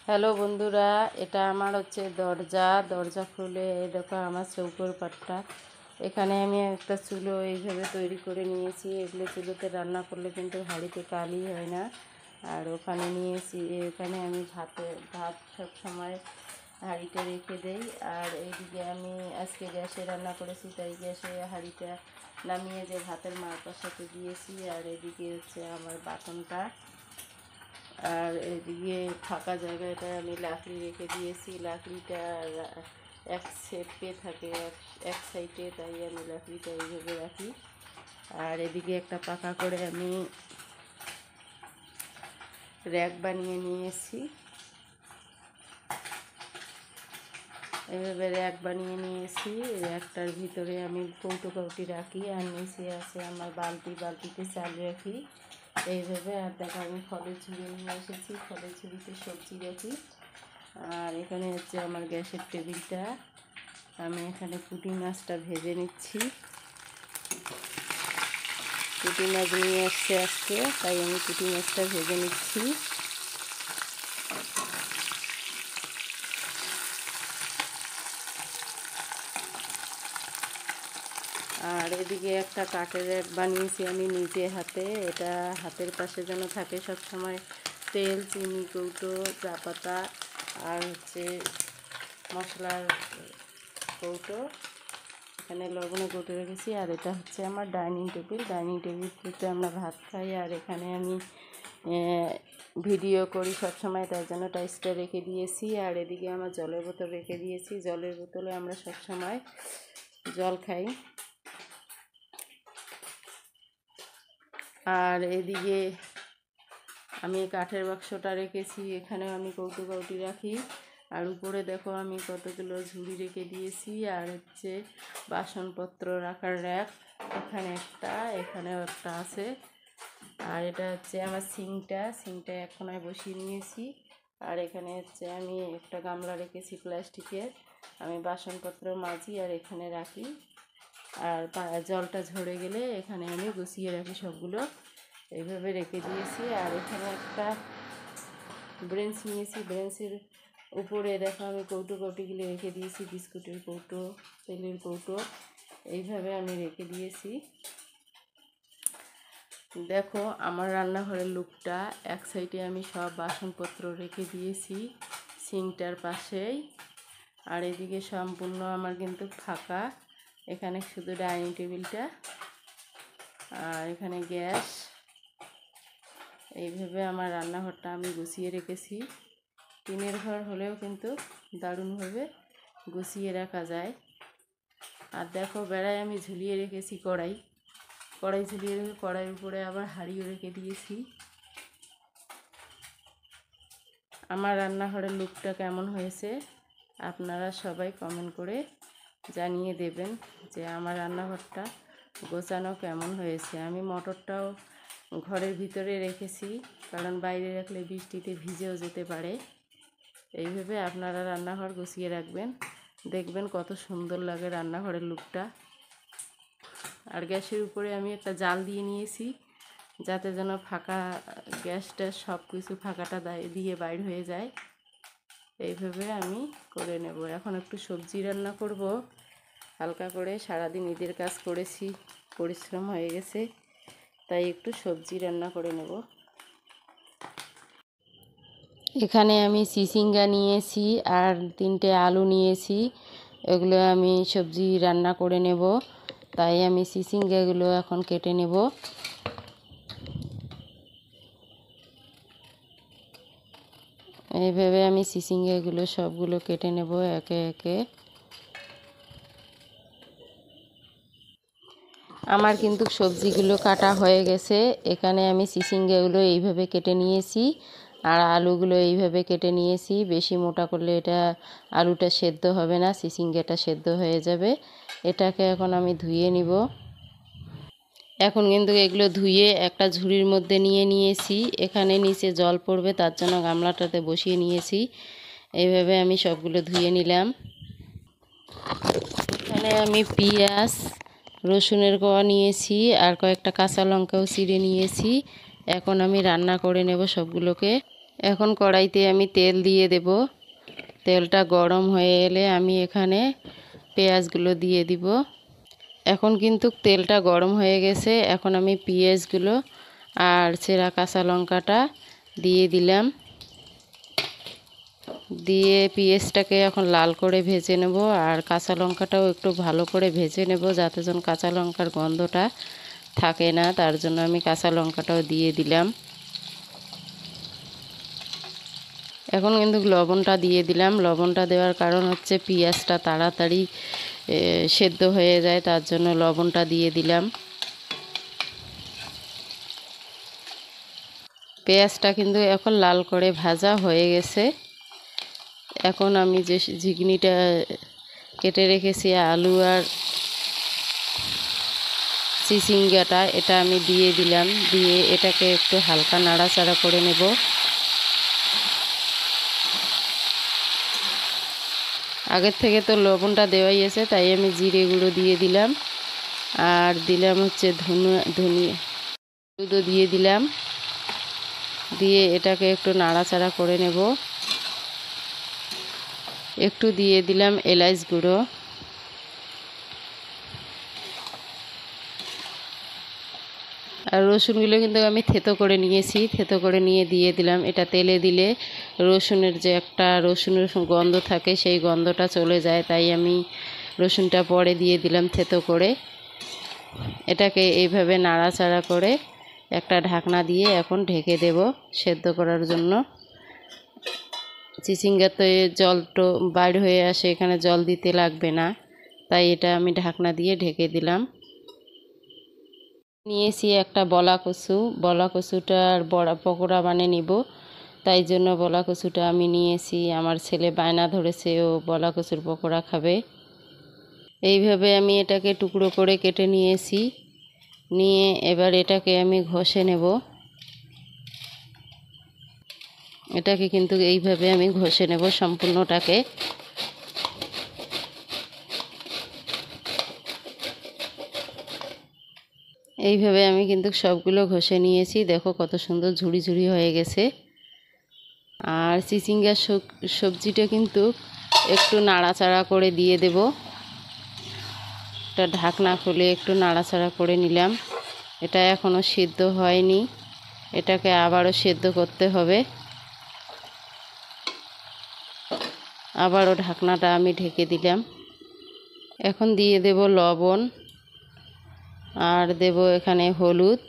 Hello বন্ধুরা, এটা আমার হচ্ছে দরজা খুলে এই দেখো আমার চৌকোর পাটটা। এখানে আমি একটা চুলো এইভাবে তৈরি করে নিয়েছি। এগুলো চুলোতে রান্না করলে কিন্তু হাঁড়িতে কালি হয় না। আর ওখানে নিয়েছি, এখানে আমি ভাত সব সময় হাঁড়িতে রেখে দেই। আর এইদিকে আমি আজকে গ্যাসে রান্না করেছি, তাই গ্যাসে হাঁড়িটা নামিয়ে যে ভাতের মার সাথে দিয়েছি। আর এদিকে হচ্ছে আমার বাসনটা। আর এদিকে ফাঁকা জায়গাটা আমি লাকড়ি রেখে দিয়েছি। লাকড়িটা এক সেটে থাকে এক সাইডে, তাই আমি লাকড়িটা এইভাবে রাখি। আর এদিকে একটা পাকা করে আমি র্যাক বানিয়ে নিয়েছি। এভাবে র্যাক বানিয়ে নিয়েছি। র্যাকটার ভিতরে আমি কৌটো কাউটি রাখি, আর নিচে আছে আমার বালতিতে চাল রাখি এইভাবে। আর দেখো আমি ফলের ঝুড়ি নিয়ে এসেছি, ফলের ঝুড়িতে সবজি রাখি। আর এখানে হচ্ছে আমার গ্যাসের টেবিলটা। আমি এখানে পুঁটি মাছটা ভেজে নিচ্ছি। পুঁটি মাছ নিয়ে আসছে আজকে, তাই আমি পুঁটি মাছটা ভেজে নিচ্ছি। আর এদিকে একটা কাঠের র্যাক বানিয়েছি আমি নিজে হাতে। এটা হাতের পাশে যেন থাকে সব সময়। তেল, চিনি কৌটো, চা পাতা আর হচ্ছে মশলার কৌটো, এখানে লবণের কৌটো রেখেছি। আর এটা হচ্ছে আমার ডাইনিং টেবিলটিতে আমরা ভাত খাই। আর এখানে আমি ভিডিও করি সব সময়, তার জন্য টাইসটা রেখে দিয়েছি। আর এদিকে আমার জলের বোতল রেখে দিয়েছি। জলের বোতলে আমরা সব সময় জল খাই। আর এদিকে আমি কাঠের বাক্সটা রেখেছি, এখানে আমি কৌটো কাউটি রাখি। আর উপরে দেখো আমি কতগুলো ঝুড়ি রেখে দিয়েছি। আর হচ্ছে বাসনপত্র রাখার র্যাক, এখানেও একটা আছে। আর এটা হচ্ছে আমার সিংটা এখন আমি বসিয়ে নিয়েছি। আর এখানে হচ্ছে আমি একটা গামলা রেখেছি প্লাস্টিকের, আমি বাসনপত্র মাজি আর এখানে রাখি। আর জলটা ঝরে গেলে এখানে আমি গুছিয়ে রাখি সবগুলো, এইভাবে রেখে দিয়েছি। আর এখানে একটা ব্রেঞ্চ নিয়েছি, ব্রেঞ্চের উপরে দেখো আমি কৌটোগুলো রেখে দিয়েছি, বিস্কুটের কৌটো, তেলের কৌটো, এইভাবে আমি রেখে দিয়েছি। দেখো আমার রান্নাঘরের লুকটা। এক সাইডে আমি সব বাসনপত্র রেখে দিয়েছি সিঙ্কটার পাশেই। আর এদিকে সম্পূর্ণ আমার কিন্তু ফাঁকা, এখানে শুধু ডাইনিং টেবিলটা আর এখানে গ্যাস। এইভাবে আমার রান্নাঘরটা আমি গুছিয়ে রেখেছি। টিনের ঘর হলেও কিন্তু দারুণভাবে গুছিয়ে রাখা যায়। আর দেখো বেড়ায় আমি ঝুলিয়ে রেখেছি কড়াই ঝুলিয়ে রেখে কড়াইয়ের উপরে আবার হাঁড়িও রেখে দিয়েছি। আমার রান্নাঘরের লুকটা কেমন হয়েছে আপনারা সবাই কমেন্ট করে জানিয়ে দেবেন যে আমার রান্নাঘরটা গোছানো কেমন হয়েছে। আমি মটরটাও ঘরের ভিতরে রেখেছি, কারণ বাইরে রাখলে বৃষ্টিতে ভিজেও যেতে পারে। এইভাবে আপনারা রান্নাঘর গুছিয়ে রাখবেন, দেখবেন কত সুন্দর লাগে রান্নাঘরের লুকটা। আর গ্যাসের উপরে আমি একটা জাল দিয়ে নিয়েছি, যাতে যেন ফাঁকা গ্যাসটা সব কিছু ফাঁকাটা দিয়ে বাইর হয়ে যায়। এইভাবে আমি করে নেব। এখন একটু সবজি রান্না করব হালকা করে। সারাদিন ঈদের কাজ করেছি, পরিশ্রম হয়ে গেছে, তাই একটু সবজি রান্না করে নেব। এখানে আমি চিচিঙ্গা নিয়েছি আর 3টে আলু নিয়েছি, এগুলো আমি সবজি রান্না করে নেব। তাই আমি চিচিঙ্গাগুলো এখন কেটে নেব। এইভাবে আমি চিচিঙ্গাগুলো সবগুলো কেটে নেব একে একে। আমার কিন্তু সবজিগুলো কাটা হয়ে গেছে। এখানে আমি চিচিঙ্গাগুলো এইভাবে কেটে নিয়েছি আর আলুগুলো এইভাবে কেটে নিয়েছি। বেশি মোটা করলে এটা আলুটা সেদ্ধ হবে না, চিচিঙ্গাটা সেদ্ধ হয়ে যাবে। এটাকে এখন আমি ধুয়ে নিব। এখন কিন্তু এগুলো ধুয়ে একটা ঝুড়ির মধ্যে নিয়েছি। এখানে নিচে জল পড়বে, তার জন্য গামলাটাতে বসিয়ে নিয়েছি। এইভাবে আমি সবগুলো ধুয়ে নিলাম। এখানে আমি পেঁয়াজ, রসুনের কোয়া নিয়েছি আর কয়েকটা কাঁচা লঙ্কাও চিড়ে নিয়েছি। এখন আমি রান্না করে নেব সবগুলোকে। এখন কড়াইতে আমি তেল দিয়ে দেব। তেলটা গরম হয়ে এলে আমি এখানে পেঁয়াজগুলো দিয়ে দিব। এখন কিন্তু তেলটা গরম হয়ে গেছে। এখন আমি পেঁয়াজগুলো আর চেরা কাঁচা লঙ্কাটা দিয়ে দিলাম। দিয়ে পেঁয়াজটাকে এখন লাল করে ভেজে নেব, আর কাঁচা লঙ্কাটাও একটু ভালো করে ভেজে নেব, যাতে যেন কাঁচা লঙ্কার গন্ধটা থাকে না। তার জন্য আমি কাঁচা লঙ্কাটাও দিয়ে দিলাম। এখন কিন্তু লবণটা দিয়ে দিলাম। লবণটা দেওয়ার কারণ হচ্ছে পেঁয়াজটা তাড়াতাড়ি সেদ্ধ হয়ে যায়, তার জন্য লবণটা দিয়ে দিলাম। পেঁয়াজটা কিন্তু এখন লাল করে ভাজা হয়ে গেছে। এখন আমি যে ঝিগনিটা কেটে রেখেছি, আলু আর চিচিঙ্গাটা, এটা আমি দিয়ে দিলাম। দিয়ে এটাকে একটু হালকা নাড়াচাড়া করে নেব। আগের থেকে তো লবণটা দেওয়াই আছে, তাই আমি জিরে গুঁড়ো দিয়ে দিলাম। আর দিলাম হচ্ছে ধনিয়া হলুদও দিয়ে দিলাম। দিয়ে এটাকে একটু নাড়াচাড়া করে নেব। একটু দিয়ে দিলাম এলাচ গুঁড়ো। আর রসুনগুলো কিন্তু আমি থেতো করে নিয়েছি, থেতো করে নিয়ে দিয়ে দিলাম। এটা তেলে দিলে রসুনের যে একটা রসুনের গন্ধ থাকে, সেই গন্ধটা চলে যায়, তাই আমি রসুনটা পরে দিয়ে দিলাম থেতো করে। এটাকে এইভাবে নাড়াচাড়া করে একটা ঢাকনা দিয়ে এখন ঢেকে দেব সেদ্ধ করার জন্য। চিচিঙ্গাতে জল তো বাইর হয়ে আসে, এখানে জল দিতে লাগবে না, তাই এটা আমি ঢাকনা দিয়ে ঢেকে দিলাম। নিয়েছি একটা বলা কচু। বলা কচুটার বড়া পকোড়া বানিয়ে নিব, তাই জন্য বলা কচুটা আমি নিয়েছি। আমার ছেলে বায়না ধরেছে, ও বলা কচুর পকোড়া খাবে। এইভাবে আমি এটাকে টুকরো করে কেটে নিয়েছি। নিয়ে এবার এটাকে আমি ঘষে নেব। এটাকে কিন্তু এইভাবে আমি ঘষে নেব সম্পূর্ণটাকে। এইভাবে আমি কিন্তু সবগুলো ঘষে নিয়েছি। দেখো কত সুন্দর ঝুড়ি ঝুড়ি হয়ে গেছে। আর চিচিঙ্গার সবজিটা কিন্তু একটু নাড়াচাড়া করে দিয়ে দেব। এটা ঢাকনা খুলে একটু নাড়াচাড়া করে নিলাম। এটা এখনও সিদ্ধ হয়নি, এটাকে আবারও সিদ্ধ করতে হবে। আবারও ঢাকনাটা আমি ঢেকে দিলাম। এখন দিয়ে দেব লবণ, আর দেব এখানে হলুদ,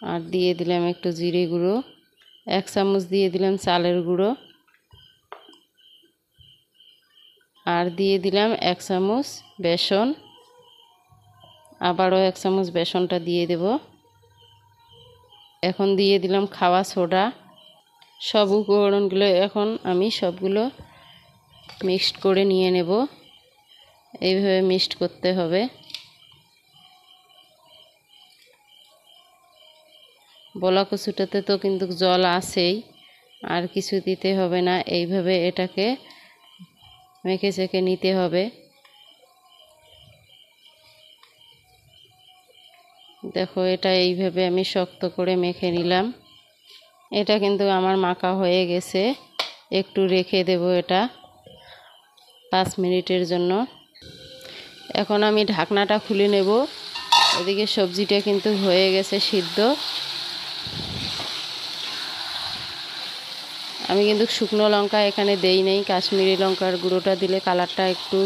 আর দিয়ে দিলাম একটু জিরে গুঁড়ো। 1 চামচ দিয়ে দিলাম চালের গুঁড়ো, আর দিয়ে দিলাম 1 চামচ বেসন। আবারও 1 চামচ বেসনটা দিয়ে দেব। এখন দিয়ে দিলাম খাওয়া সোডা। সব উপকরণগুলো এখন আমি সবগুলো মিক্সড করে নিয়ে নেব। এইভাবে মিক্সড করতে হবে। বলা কচুটাতে তো কিন্তু জল আছেই, আর কিছু দিতে হবে না। এইভাবে এটাকে মেখে চেখে নিতে হবে। দেখো এটা এইভাবে আমি শক্ত করে মেখে নিলাম। এটা কিন্তু আমার মাখা হয়ে গেছে। একটু রেখে দেব এটা 5 মিনিটের জন্য। এখন আমি ঢাকনাটা খুলে নেব। এদিকে সবজিটা কিন্তু হয়ে গেছে সিদ্ধ। আমি কিন্তু শুকনো লঙ্কা এখানে দেই নাই, কাশ্মীরি লঙ্কার গুঁড়োটা দিলে কালারটা একটু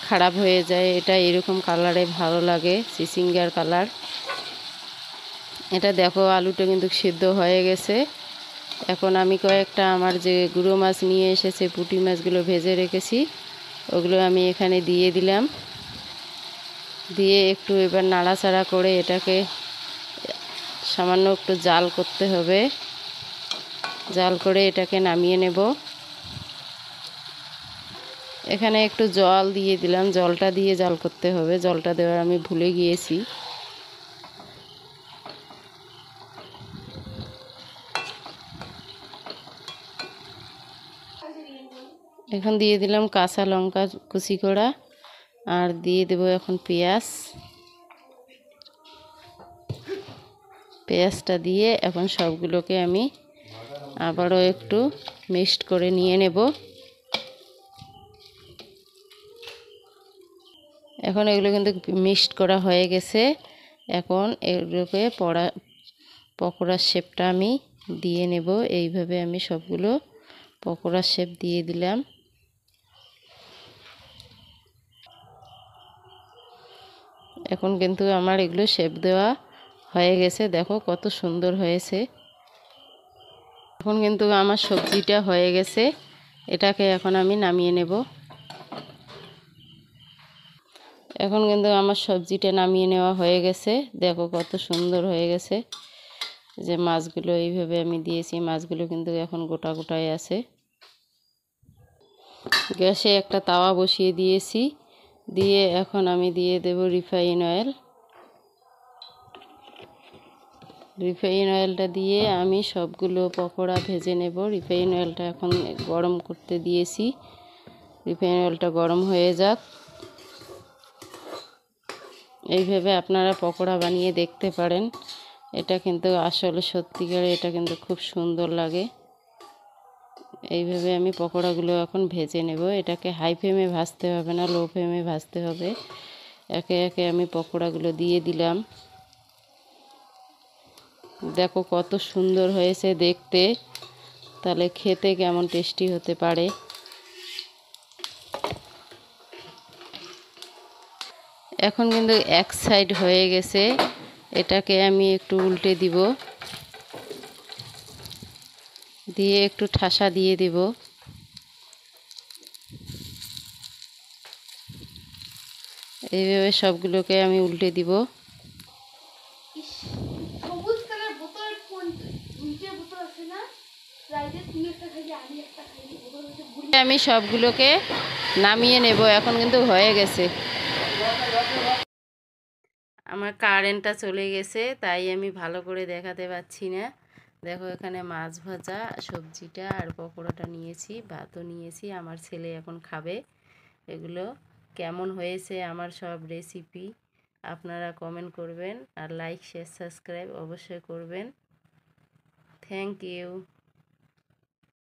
খারাপ হয়ে যায়। এটা এরকম কালারে ভালো লাগে, চিচিঙ্গার কালার। এটা দেখো আলুটা কিন্তু সিদ্ধ হয়ে গেছে। এখন আমি কয়েকটা আমার যে গুঁড়ো মাছ নিয়ে এসেছে, পুঁটি মাছগুলো ভেজে রেখেছি, ওগুলো আমি এখানে দিয়ে দিলাম। দিয়ে একটু এবার নাড়াচাড়া করে এটাকে সামান্য একটু জাল করতে হবে। জাল করে এটাকে নামিয়ে নেব। এখানে একটু জল দিয়ে দিলাম, জলটা দিয়ে জাল করতে হবে, জলটা দেওয়ার আমি ভুলে গিয়েছি। এখন দিয়ে দিলাম কাঁচা লঙ্কা কুচি করা, আর দিয়ে দেব এখন পেঁয়াজ। পেঁয়াজটা দিয়ে এখন সবগুলোকে আমি আবারও একটু মিক্সড করে নিয়ে নেব। এখন এগুলো কিন্তু মিক্সড করা হয়ে গেছে। এখন এগুলোকে পকোড়ার শেপটা আমি দিয়ে নেব। এইভাবে আমি সবগুলো পকোড়ার শেপ দিয়ে দিলাম। এখন কিন্তু আমার এগুলো শেপ দেওয়া হয়ে গেছে, দেখো কত সুন্দর হয়েছে। এখন কিন্তু আমার সবজিটা হয়ে গেছে, এটাকে এখন আমি নামিয়ে নেব। এখন কিন্তু আমার সবজিটা নামিয়ে নেওয়া হয়ে গেছে, দেখো কত সুন্দর হয়ে গেছে। যে মাছগুলো এইভাবে আমি দিয়েছি, মাছগুলো কিন্তু এখন গোটা গোটায় আছে। গ্যাসে একটা তাওয়া বসিয়ে দিয়েছি, দিয়ে এখন আমি দিয়ে দেব রিফাইন অয়েল। রিফাইন অয়েলটা দিয়ে আমি সবগুলো পকোড়া ভেজে নেব। রিফাইন অয়েলটা এখন গরম করতে দিয়েছি, রিফাইন অয়েলটা গরম হয়ে যাক। এইভাবে আপনারা পকোড়া বানিয়ে দেখতে পারেন, এটা কিন্তু আসলে সত্যিকারে এটা কিন্তু খুব সুন্দর লাগে। এইভাবে আমি পকোড়াগুলো এখন ভেজে নেব। এটাকে হাই ফ্লেমে ভাজতে হবে না, লো ফ্লেমে ভাজতে হবে। একে একে আমি পকোড়াগুলো দিয়ে দিলাম। দেখো কত সুন্দর হয়েছে দেখতে, তাহলে খেতে কেমন টেস্টি হতে পারে। এখন কিন্তু এক সাইড হয়ে গেছে, এটাকে আমি একটু উল্টে দিব, দিয়ে একটু ঠাসা দিয়ে দিব। এইভাবে সবগুলোকে আমি উল্টে দিব। আমি সবগুলোকে নামিয়ে নেব, এখন কিন্তু হয়ে গেছে। আমার কারেন্টটা চলে গেছে, তাই আমি ভালো করে দেখাতে পাচ্ছি না। দেখো এখানে মাছ ভাজা, সবজিটা আর পকোড়াটা নিয়েছি, ভাতও নিয়েছি। আমার ছেলে এখন খাবে। এগুলো কেমন হয়েছে আমার সব রেসিপি আপনারা কমেন্ট করবেন, আর লাইক শেয়ার সাবস্ক্রাইব অবশ্যই করবেন। Thank you.